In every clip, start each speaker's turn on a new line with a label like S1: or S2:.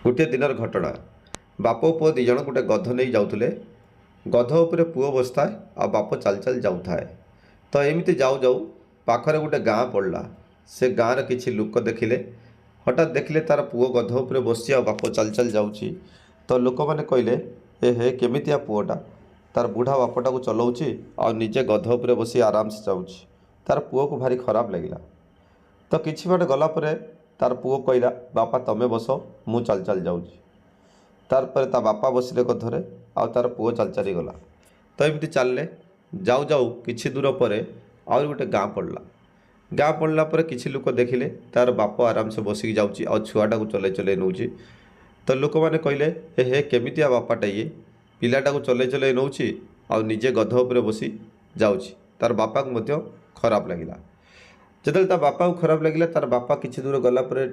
S1: गोटे दिन घटना बाप पुओ दी जन गोटे गध नहीं जाऊे गध उपरे पुओ बसता आ बाप चल चल जाऊए तो एमती जाऊ जाऊ पाखरे गोटे गाँ पड़ला से गाँव किसी लोक देखिले हठात देखिले तार पुओ गध उपरे बसी आ बाप चल चल जाऊँगी तो लोक मैंने कहले ए हे केमितिया पुओटा तार बुढ़ा बापटा को चलाऊँगी आ निजे गध उपरे बसी आराम से जाऊँगी तार पुओ को भारी खराब लगिला। तो किछि बाट गला परे तार पुओ कहला बापा तमे बस मु चल चल जाऊँगी तार पर ता बापा बसिले गधरे आ तार पुओ चल चली गला। तो एमती चलले जाऊ जाऊ किछि दूर पर आउर गोटे गाँ पड़ला पर किछि लोक देखिले तार बाप आराम से बसिक जाऊँगी आ छुआटा को चले चले नौची। तो लोक मैंने कहले ए हे केमितिया बापाटा ये पिलाटा को चले चले नौची आ निजे गध उपरे बसी जाऊँगी तार बापा को मध्य खराब लगिला। जब ता बापा को खराब लगिला तार बापा किछि दूर गला पर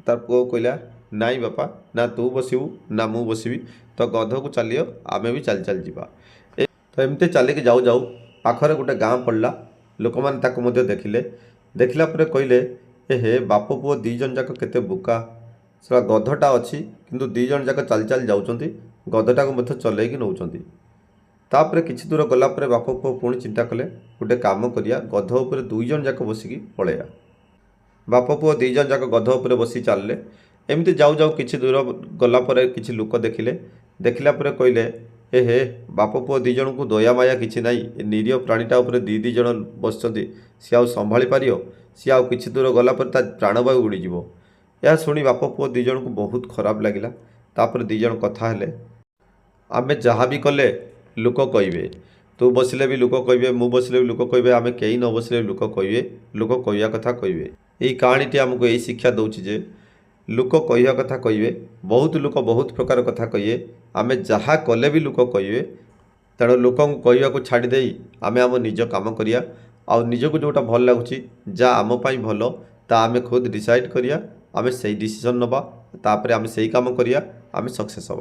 S1: तार पुओ कहला नाई बापा ना तू बसबू ना मु बसबी तो गध को चलियो आमे भी चल चल जीवा। तो एमती चलिक जाऊ जाऊ पाखरे गोटे गाँ पड़ला लोक मैंने ताको मध्य देखिले देखला पर कहले ए हे बाप पुओ दी जन जाक केते बुका सला गधटा अच्छी किंतु दी जन जाक चल चल जाउचंती गधटा को मध्य चलेकी नौचंती। तापर किछि दूर गला पर बाप पुओ पुणी चिंता कले गोटे काम करिया गध उपरे दुई जन जाक बसिकी पळेया। बाप पुओ दी जन जाक गध उपरे बसी चलले एमती जाऊ जाऊ किछि दूर गला पर किछि लोक देखिले देखला पर कहले ए हे बाप पुओ दी जन को दया माया किछि नाई निरीह प्राणीटा उपरे दी जन बसचंती सी आउ संभाली पारियो सी आउ किछि दूर गला पर ता प्राणवायु उड़ी जीवो। यह शुणी बाप पुओ दी जन को बहुत खराब लगिला। तापर दी जन कथा हेले आमे जहाँ भी कले लोक कहिबे तू बसिले भी लोक कहिबे मु बसिले भी लोक कहिबे आमे केही न बसिले लोक कहिबे लोक कहिया कथा कहिबे। एई कहानीटी आमको यही शिक्षा दउछि जे लोक कहिया कथा कहिबे बहुत लोक बहुत प्रकार कथा कहिए आमे जहाँ कले भी लोक कहिबे तेणु लोक कहिया को छाड़ी देई आमे आम निज काम करिया आ निजको जोटा भल लागुछि जा आम पई भल ता आमे खुद डिसाइड करिया आमे सही डिसीजन नबा तापर आमे सही काम करिया आमे सक्सेस हबा।